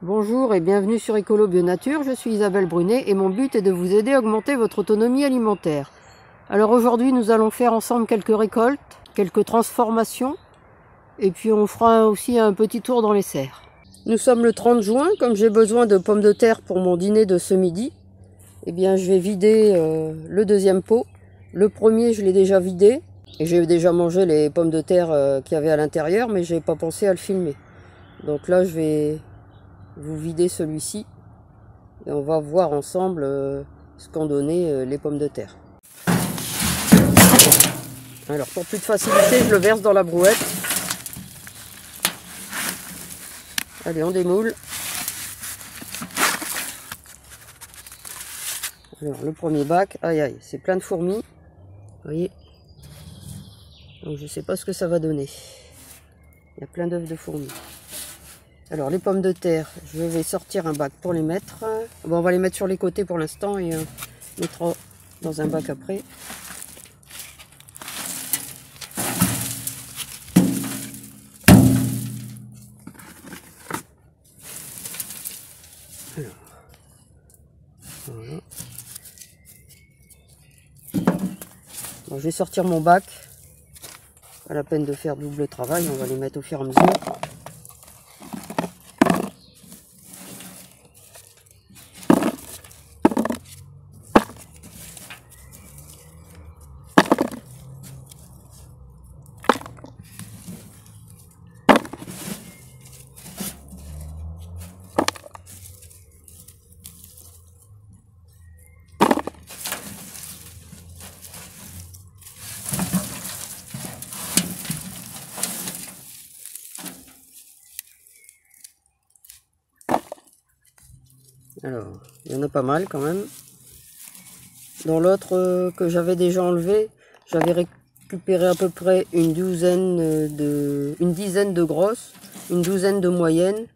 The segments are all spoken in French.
Bonjour et bienvenue sur Écolo Bio Nature, je suis Isabelle Brunet et mon but est de vous aider à augmenter votre autonomie alimentaire. Alors aujourd'hui nous allons faire ensemble quelques récoltes, quelques transformations et puis on fera aussi un petit tour dans les serres. Nous sommes le 30 juin, comme j'ai besoin de pommes de terre pour mon dîner de ce midi, eh bien je vais vider le deuxième pot. Le premier je l'ai déjà vidé et j'ai déjà mangé les pommes de terre qu'il y avait à l'intérieur, mais j'ai pas pensé à le filmer. Donc là je vais vous vider celui-ci et on va voir ensemble ce qu'ont donné les pommes de terre. Alors pour plus de facilité, je le verse dans la brouette. Allez, on démoule. Alors le premier bac, aïe aïe, c'est plein de fourmis. Vous voyez. Donc je sais pas ce que ça va donner. Il y a plein d'œufs de fourmis. Alors les pommes de terre, je vais sortir un bac pour les mettre. Bon, on va les mettre sur les côtés pour l'instant et on mettra dans un bac après. Alors, voilà. Bon, je vais sortir mon bac. Pas la peine de faire double travail, on va les mettre au fur et à mesure. Alors, il y en a pas mal quand même. Dans l'autre que j'avais déjà enlevé, j'avais récupéré à peu près une dizaine de grosses, une douzaine de moyennes,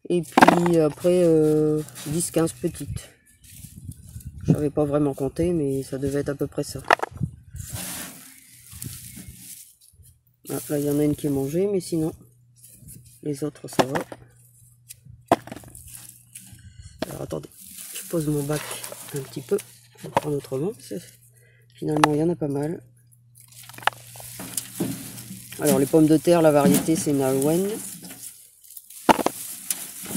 et puis après 10-15 petites. Je n'avais pas vraiment compté, mais ça devait être à peu près ça. Ah, là, il y en a une qui est mangée, mais sinon, les autres, ça va. Alors, attendez, je pose mon bac un petit peu. Je vais prendre autrement. Finalement, il y en a pas mal. Alors, les pommes de terre, la variété, c'est Nalwen.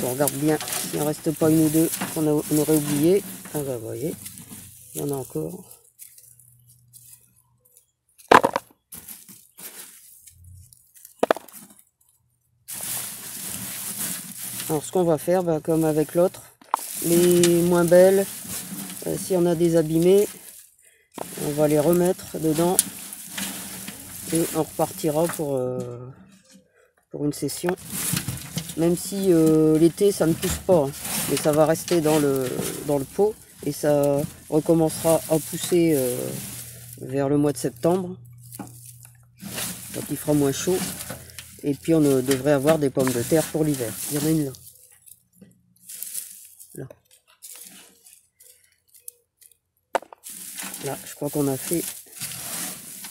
On regarde bien s'il ne reste pas une ou deux qu'on aurait oublié. Ah bah, vous voyez, il y en a encore. Alors, ce qu'on va faire, bah, comme avec l'autre, les moins belles, si on a des abîmés, on va les remettre dedans et on repartira pour une session. Même si l'été ça ne pousse pas, hein, mais ça va rester dans le pot et ça recommencera à pousser vers le mois de septembre, quand il fera moins chaud. Et puis on devrait avoir des pommes de terre pour l'hiver. Il y en a une là. Là, je crois qu'on a fait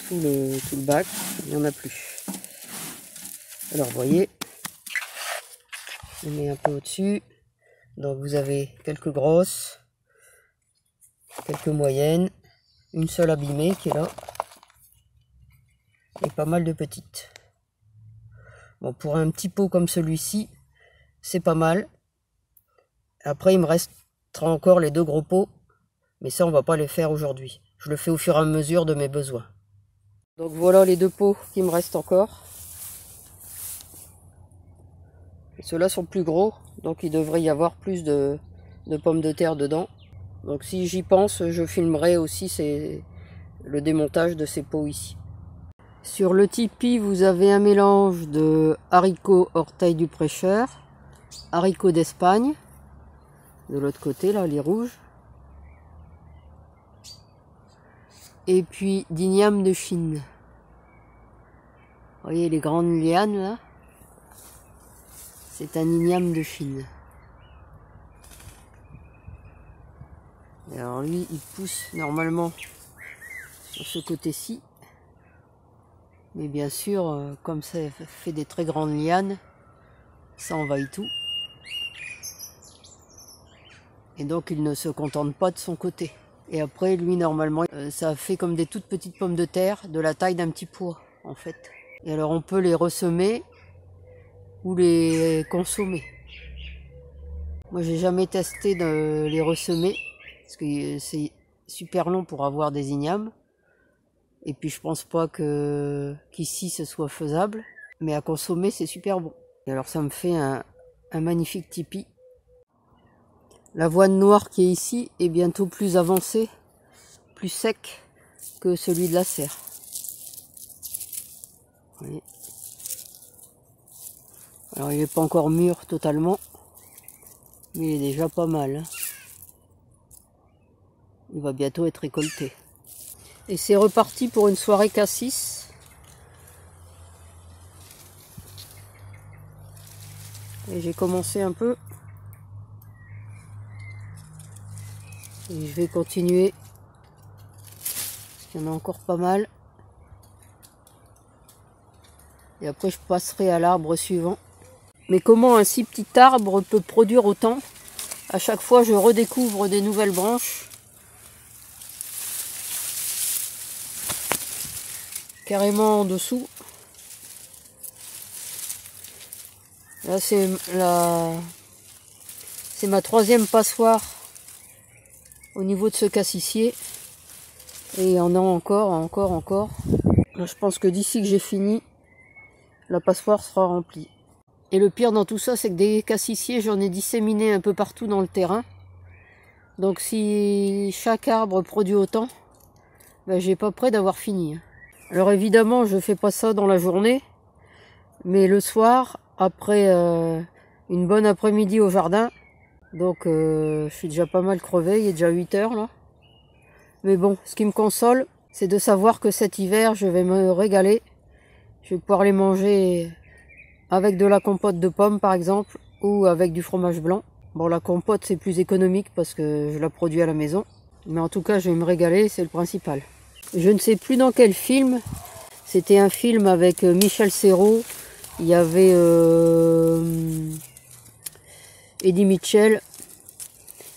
tout le bac. Il n'y en a plus. Alors, vous voyez, on met un peu au-dessus. Donc, vous avez quelques grosses, quelques moyennes, une seule abîmée qui est là, et pas mal de petites. Bon, pour un petit pot comme celui-ci, c'est pas mal. Après, il me restera encore les deux gros pots. Mais ça, on va pas les faire aujourd'hui. Je le fais au fur et à mesure de mes besoins. Donc voilà les deux pots qui me restent encore. Ceux-là sont plus gros, donc il devrait y avoir plus de pommes de terre dedans. Donc si j'y pense, je filmerai aussi le démontage de ces pots ici. Sur le Tipeee, vous avez un mélange de haricots orteils du prêcheur, haricots d'Espagne, de l'autre côté là, les rouges, et puis d'igname de Chine. Vous voyez les grandes lianes là? C'est un igname de Chine. Et alors lui, il pousse normalement sur ce côté-ci. Mais bien sûr, comme ça fait des très grandes lianes, ça envahit tout. Et donc il ne se contente pas de son côté. Et après, lui, normalement, ça fait comme des toutes petites pommes de terre, de la taille d'un petit pois, en fait. Et alors, on peut les ressemer ou les consommer. Moi, j'ai jamais testé de les ressemer, parce que c'est super long pour avoir des ignames. Et puis, je pense pas qu'ici, ce soit faisable. Mais à consommer, c'est super bon. Et alors, ça me fait un magnifique tipi. L'avoine noire qui est ici est bientôt plus avancée, plus sec que celui de la serre. Vous voyez. Alors il n'est pas encore mûr totalement, mais il est déjà pas mal. Hein. Il va bientôt être récolté. Et c'est reparti pour une soirée cassis. Et j'ai commencé un peu. Et je vais continuer. Il y en a encore pas mal. Et après je passerai à l'arbre suivant. Mais comment un si petit arbre peut produire autant? À chaque fois je redécouvre des nouvelles branches. Carrément en dessous. Là c'est ma troisième passoire au niveau de ce cassissier. Et il y en a encore. Là, je pense que d'ici que j'ai fini, la passoire sera remplie. Et le pire dans tout ça, c'est que des cassissiers, j'en ai disséminé un peu partout dans le terrain. Donc si chaque arbre produit autant, ben, j'ai pas près d'avoir fini. Alors évidemment, je fais pas ça dans la journée, mais le soir, après une bonne après-midi au jardin, donc je suis déjà pas mal crevé, il est déjà 8 heures là. Mais bon, ce qui me console, c'est de savoir que cet hiver, je vais me régaler. Je vais pouvoir les manger avec de la compote de pommes, par exemple, ou avec du fromage blanc. Bon, la compote, c'est plus économique parce que je la produis à la maison. Mais en tout cas, je vais me régaler, c'est le principal. Je ne sais plus dans quel film. C'était un film avec Michel Serrault. Il y avait Eddie Mitchell.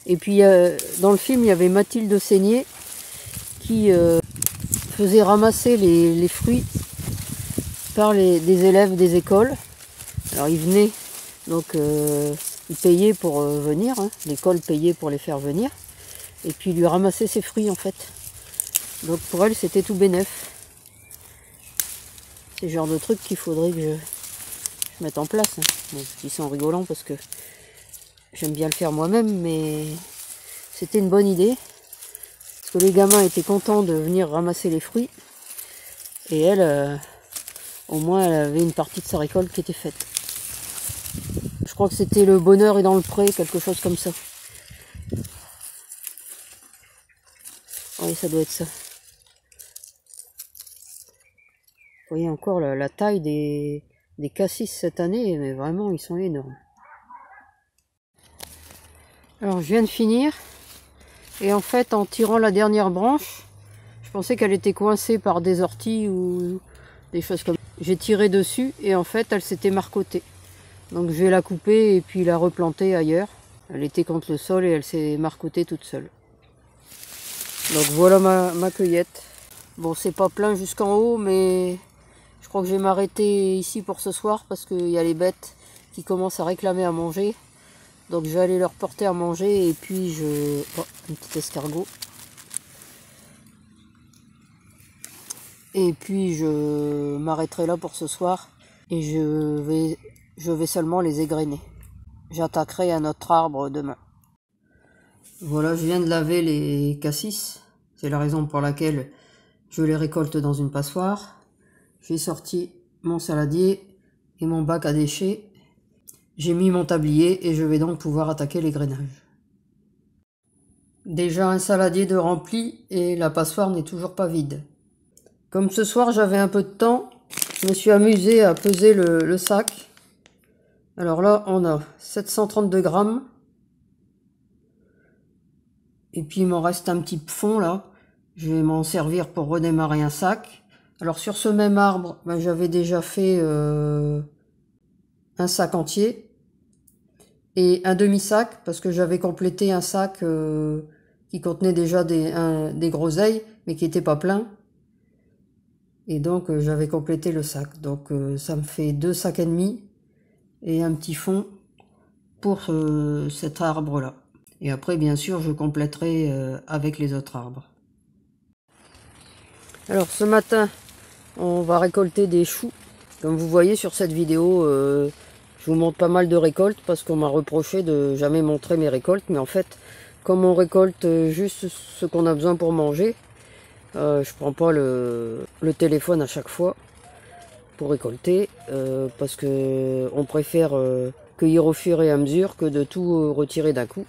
Et puis, dans le film, il y avait Mathilde Seigné qui faisait ramasser les fruits par des élèves des écoles. Alors ils venaient, donc ils payaient pour venir, hein. L'école payait pour les faire venir, et puis ils lui ramassaient ses fruits en fait. Donc pour elle c'était tout bénef. C'est le genre de truc qu'il faudrait que je mette en place. Hein. Bon, je dis ça en rigolant parce que j'aime bien le faire moi-même, mais c'était une bonne idée. Parce que les gamins étaient contents de venir ramasser les fruits. Et elle, au moins, elle avait une partie de sa récolte qui était faite. Je crois que c'était Le bonheur est dans le pré, quelque chose comme ça. Oui, ça doit être ça. Vous voyez encore la taille des cassis cette année, mais vraiment, ils sont énormes. Alors, je viens de finir. Et en fait, en tirant la dernière branche, je pensais qu'elle était coincée par des orties ou des choses comme ça. J'ai tiré dessus et en fait, elle s'était marcottée. Donc je vais la couper et puis la replanter ailleurs. Elle était contre le sol et elle s'est marcottée toute seule. Donc voilà ma cueillette. Bon, c'est pas plein jusqu'en haut, mais je crois que je vais m'arrêter ici pour ce soir parce qu'il y a les bêtes qui commencent à réclamer à manger. Donc je vais aller leur porter à manger et puis Oh, un petit escargot. Et puis je m'arrêterai là pour ce soir et je vais seulement les égrener. J'attaquerai un autre arbre demain. Voilà, je viens de laver les cassis. C'est la raison pour laquelle je les récolte dans une passoire. J'ai sorti mon saladier et mon bac à déchets. J'ai mis mon tablier et je vais donc pouvoir attaquer les grainages. Déjà un saladier de rempli et la passoire n'est toujours pas vide. Comme ce soir j'avais un peu de temps, je me suis amusé à peser le sac. Alors là on a 732 grammes. Et puis il m'en reste un petit fond là. Je vais m'en servir pour redémarrer un sac. Alors sur ce même arbre, j'avais déjà fait un sac entier. et un demi-sac, parce que j'avais complété un sac qui contenait déjà des groseilles, mais qui n'était pas plein. Et donc j'avais complété le sac. Donc ça me fait 2 sacs et demi et un petit fond pour cet arbre-là. Et après, bien sûr, je compléterai avec les autres arbres. Alors ce matin, on va récolter des choux. Comme vous voyez sur cette vidéo, je vous montre pas mal de récoltes parce qu'on m'a reproché de jamais montrer mes récoltes. Mais en fait, comme on récolte juste ce qu'on a besoin pour manger, je prends pas le téléphone à chaque fois pour récolter parce que on préfère cueillir au fur et à mesure que de tout retirer d'un coup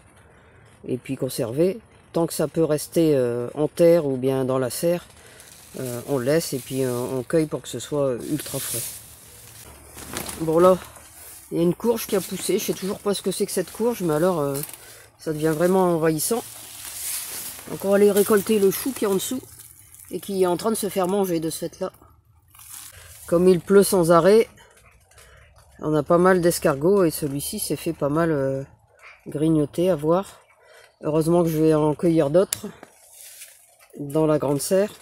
et puis conserver. Tant que ça peut rester en terre ou bien dans la serre, on le laisse et puis on cueille pour que ce soit ultra frais. Bon là, il y a une courge qui a poussé, je sais toujours pas ce que c'est que cette courge, mais alors ça devient vraiment envahissant. Donc on va aller récolter le chou qui est en dessous et qui est en train de se faire manger de ce fait là. Comme il pleut sans arrêt, on a pas mal d'escargots et celui-ci s'est fait pas mal grignoter à voir. Heureusement que je vais en cueillir d'autres dans la grande serre.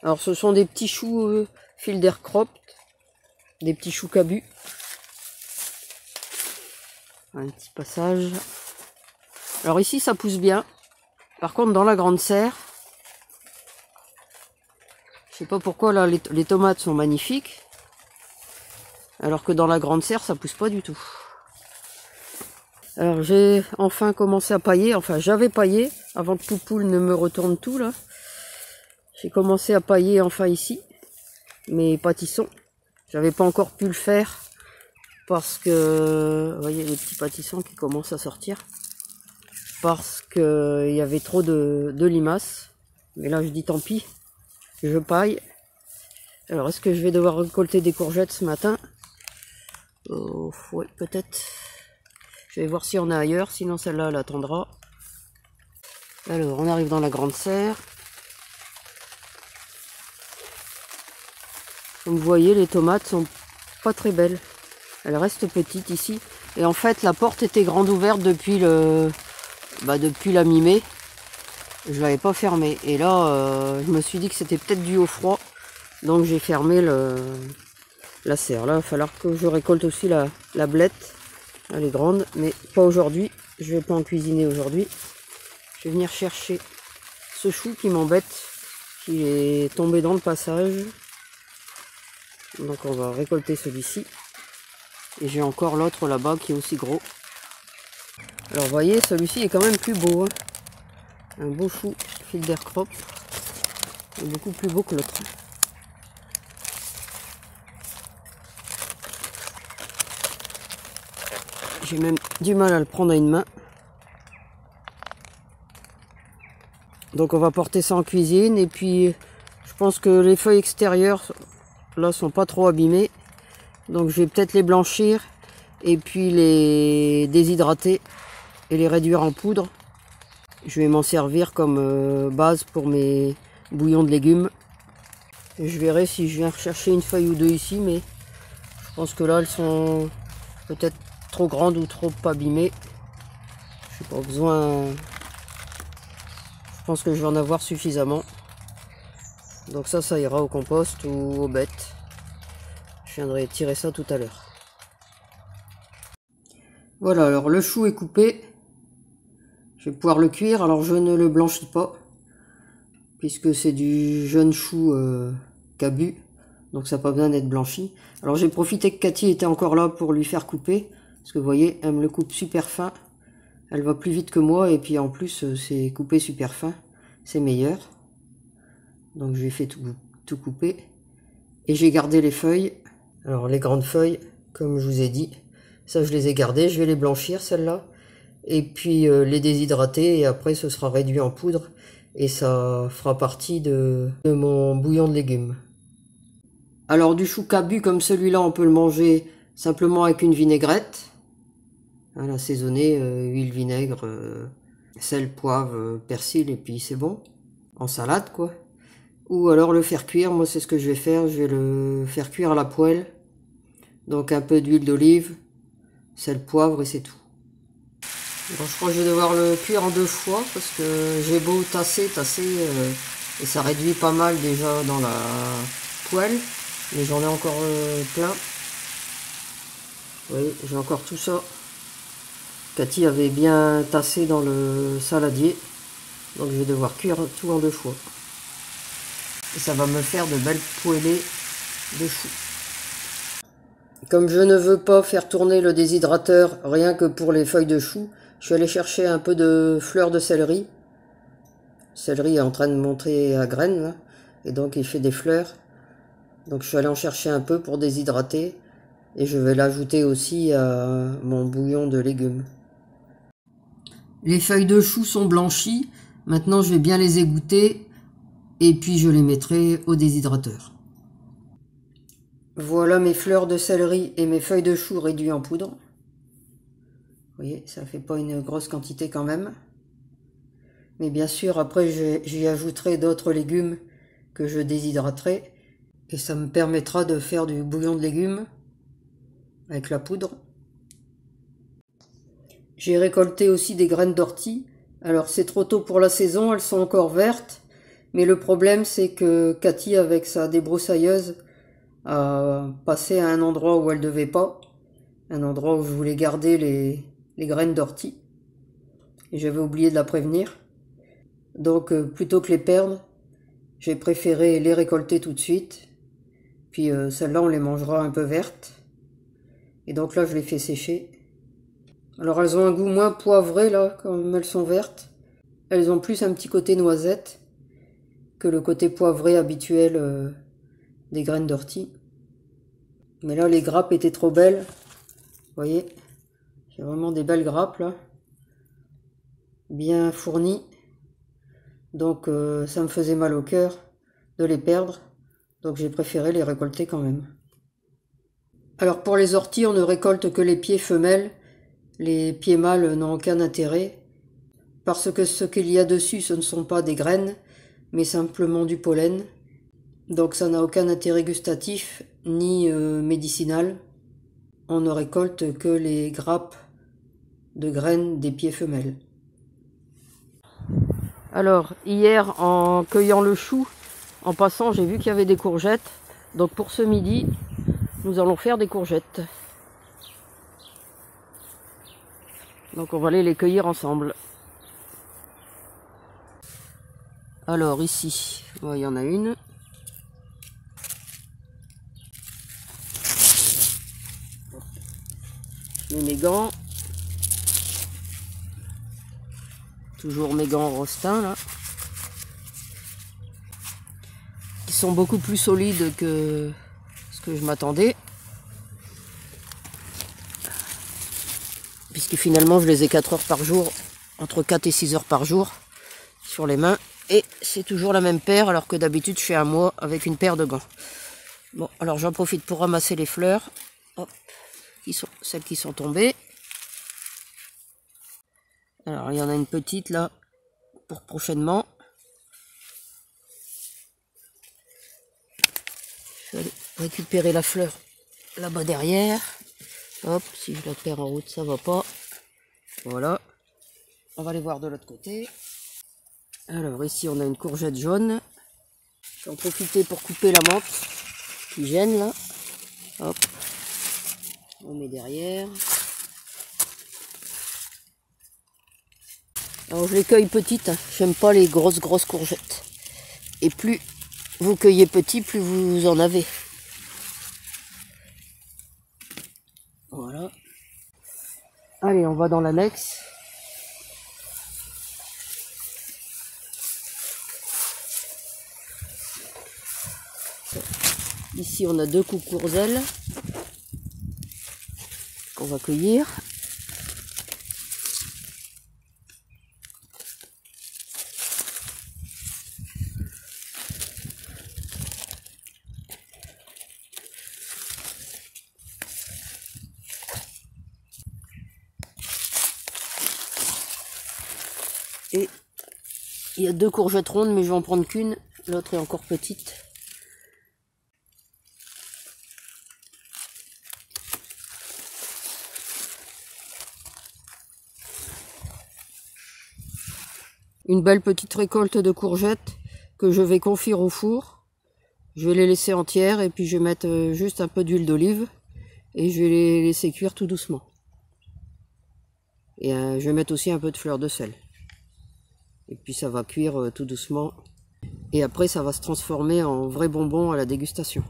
Alors ce sont des petits choux Fildercropt, des petits choux cabus. Un petit passage. Alors ici ça pousse bien. Par contre dans la grande serre, je sais pas pourquoi là les tomates sont magnifiques. Alors que dans la grande serre ça pousse pas du tout. Alors j'ai enfin commencé à pailler, enfin j'avais paillé avant que Poupoule ne me retourne tout là. J'ai commencé à pailler enfin ici mes pâtissons. J'avais pas encore pu le faire parce que, vous voyez les petits pâtissons qui commencent à sortir. Parce que il y avait trop de limaces. Mais là je dis tant pis, je paille. Alors est-ce que je vais devoir récolter des courgettes ce matin? Ouais, peut-être. Je vais voir si on a ailleurs, sinon celle-là elle attendra. Alors on arrive dans la grande serre. Comme vous voyez, les tomates sont pas très belles. Elles restent petites ici. Et en fait, la porte était grande ouverte depuis depuis la mi-mai. Je l'avais pas fermée. Et là, je me suis dit que c'était peut-être dû au froid. Donc j'ai fermé la serre. Là, il va falloir que je récolte aussi la blette. Elle est grande, mais pas aujourd'hui. Je vais pas en cuisiner aujourd'hui. Je vais venir chercher ce chou qui m'embête, qui est tombé dans le passage. Donc on va récolter celui-ci. Et j'ai encore l'autre là-bas qui est aussi gros. Alors vous voyez, celui-ci est quand même plus beau. Hein. Un beau chou Fildercropt. Beaucoup plus beau que l'autre. J'ai même du mal à le prendre à une main. Donc on va porter ça en cuisine. Et puis je pense que les feuilles extérieures là sont pas trop abîmées. Donc je vais peut-être les blanchir et puis les déshydrater et les réduire en poudre. Je vais m'en servir comme base pour mes bouillons de légumes. Et je verrai si je viens rechercher une feuille ou deux ici, mais je pense que là elles sont peut-être trop grandes ou trop abîmées. Je n'ai pas besoin. Je pense que je vais en avoir suffisamment. Donc ça ira au compost ou aux bêtes. Je viendrai tirer ça tout à l'heure. Voilà, alors le chou est coupé. Je vais pouvoir le cuire. Alors je ne le blanchis pas, puisque c'est du jeune chou cabu. Donc ça n'a pas besoin d'être blanchi. Alors j'ai profité que Cathy était encore là pour lui faire couper. Parce que vous voyez, elle me le coupe super fin. Elle va plus vite que moi. Et puis en plus, c'est coupé super fin. C'est meilleur. Donc je lui ai fait tout couper. Et j'ai gardé les feuilles. Alors les grandes feuilles, comme je vous ai dit, ça je les ai gardées, je vais les blanchir celles-là, et puis les déshydrater, et après ce sera réduit en poudre, et ça fera partie de mon bouillon de légumes. Alors du chou cabu comme celui-là, on peut le manger simplement avec une vinaigrette, hein, assaisonner, huile, vinaigre, sel, poivre, persil, et puis c'est bon, en salade quoi. Ou alors le faire cuire, moi c'est ce que je vais faire, je vais le faire cuire à la poêle. Donc un peu d'huile d'olive, sel, poivre et c'est tout. Bon, je crois que je vais devoir le cuire en 2 fois parce que j'ai beau tasser et ça réduit pas mal déjà dans la poêle, mais j'en ai encore plein. Vous voyez, j'ai encore tout ça. Cathy avait bien tassé dans le saladier, donc je vais devoir cuire tout en 2 fois. Et ça va me faire de belles poêlées de choux. Comme je ne veux pas faire tourner le déshydrateur rien que pour les feuilles de chou, je suis allé chercher un peu de fleurs de céleri. Le céleri est en train de monter à graines, là, et donc il fait des fleurs. Donc je suis allé en chercher un peu pour déshydrater, et je vais l'ajouter aussi à mon bouillon de légumes. Les feuilles de chou sont blanchies, maintenant je vais bien les égoutter, et puis je les mettrai au déshydrateur. Voilà mes fleurs de céleri et mes feuilles de chou réduites en poudre. Vous voyez, ça fait pas une grosse quantité quand même. Mais bien sûr, après, j'y ajouterai d'autres légumes que je déshydraterai. Et ça me permettra de faire du bouillon de légumes avec la poudre. J'ai récolté aussi des graines d'ortie. Alors, c'est trop tôt pour la saison, elles sont encore vertes. Mais le problème, c'est que Cathy, avec sa débroussailleuse, a passé à un endroit où elle devait pas. Un endroit où je voulais garder les graines d'ortie. Et j'avais oublié de la prévenir. Donc, plutôt que les perdre, j'ai préféré les récolter tout de suite. Puis celles-là, on les mangera un peu vertes. Et donc là, je les fais sécher. Alors, elles ont un goût moins poivré, là, comme elles sont vertes. Elles ont plus un petit côté noisette que le côté poivré habituel des graines d'ortie. Mais là, les grappes étaient trop belles. Vous voyez, j'ai vraiment des belles grappes, là. Bien fournies. Donc ça me faisait mal au cœur de les perdre, donc j'ai préféré les récolter quand même. Alors pour les orties, on ne récolte que les pieds femelles, les pieds mâles n'ont aucun intérêt, parce que ce qu'il y a dessus, ce ne sont pas des graines, mais simplement du pollen, donc ça n'a aucun intérêt gustatif ni médicinal. On ne récolte que les grappes de graines des pieds femelles. Alors, hier, en cueillant le chou, en passant, j'ai vu qu'il y avait des courgettes. Donc pour ce midi, nous allons faire des courgettes. Donc on va aller les cueillir ensemble. Alors ici, il y en a une. Je mets mes gants. Toujours mes gants Rostin là. Qui sont beaucoup plus solides que ce que je m'attendais. Puisque finalement je les ai 4 heures par jour, entre 4 et 6 heures par jour sur les mains. Et c'est toujours la même paire alors que d'habitude je fais un mois avec une paire de gants. Bon, alors j'en profite pour ramasser les fleurs. Hop, celles qui sont tombées. Alors il y en a une petite là pour prochainement. Je vais aller récupérer la fleur là-bas derrière. Hop, si je la perds en route, ça va pas. Voilà. On va aller voir de l'autre côté. Alors ici on a une courgette jaune. Je vais en profiter pour couper la menthe qui gêne là. Hop. On met derrière. Alors je les cueille petites, hein. J'aime pas les grosses courgettes. Et plus vous cueillez petit, plus vous en avez. Voilà. Allez, on va dans l'annexe. Ici on a 2 coucourzelles qu'on va cueillir. Et il y a 2 courgettes rondes, mais je vais en prendre qu'une. L'autre est encore petite. une belle petite récolte de courgettes que je vais confire au four. Je vais les laisser entières et puis je vais mettre juste un peu d'huile d'olive et je vais les laisser cuire tout doucement. Et je vais mettre aussi un peu de fleur de sel. Et puis ça va cuire tout doucement. Et après ça va se transformer en vrai bonbon à la dégustation.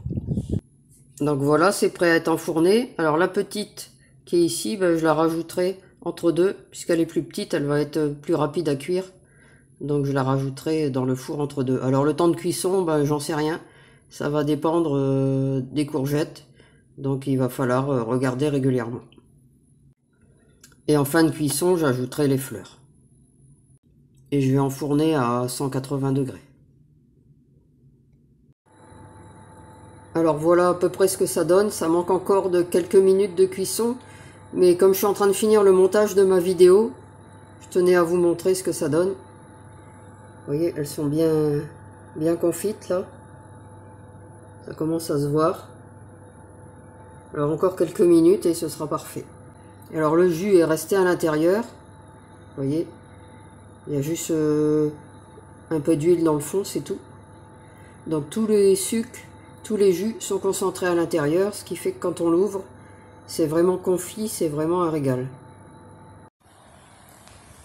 Donc voilà, c'est prêt à être enfourné. Alors la petite qui est ici, ben, je la rajouterai entre deux. Puisqu'elle est plus petite, elle va être plus rapide à cuire. Donc je la rajouterai dans le four entre deux. Alors le temps de cuisson, ben, j'en sais rien. Ça va dépendre des courgettes. Donc il va falloir regarder régulièrement. Et en fin de cuisson, j'ajouterai les fleurs. Et je vais enfourner à 180 degrés. Alors voilà à peu près ce que ça donne. Ça manque encore de quelques minutes de cuisson. Mais comme je suis en train de finir le montage de ma vidéo, je tenais à vous montrer ce que ça donne. Vous voyez, elles sont bien confites là. Ça commence à se voir. Alors encore quelques minutes et ce sera parfait. Alors le jus est resté à l'intérieur. Vous voyez, il y a juste un peu d'huile dans le fond, c'est tout. Donc tous les sucres, tous les jus sont concentrés à l'intérieur, ce qui fait que quand on l'ouvre, c'est vraiment confit, c'est vraiment un régal.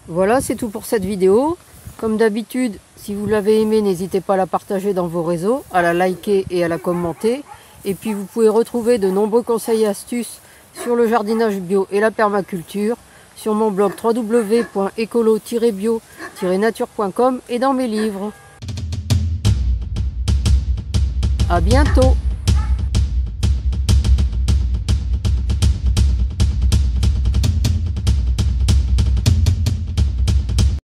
Voilà, c'est tout pour cette vidéo. Comme d'habitude, si vous l'avez aimé, n'hésitez pas à la partager dans vos réseaux, à la liker et à la commenter. Et puis vous pouvez retrouver de nombreux conseils et astuces sur le jardinage bio et la permaculture sur mon blog www.écolo-bio-nature.com et dans mes livres. À bientôt!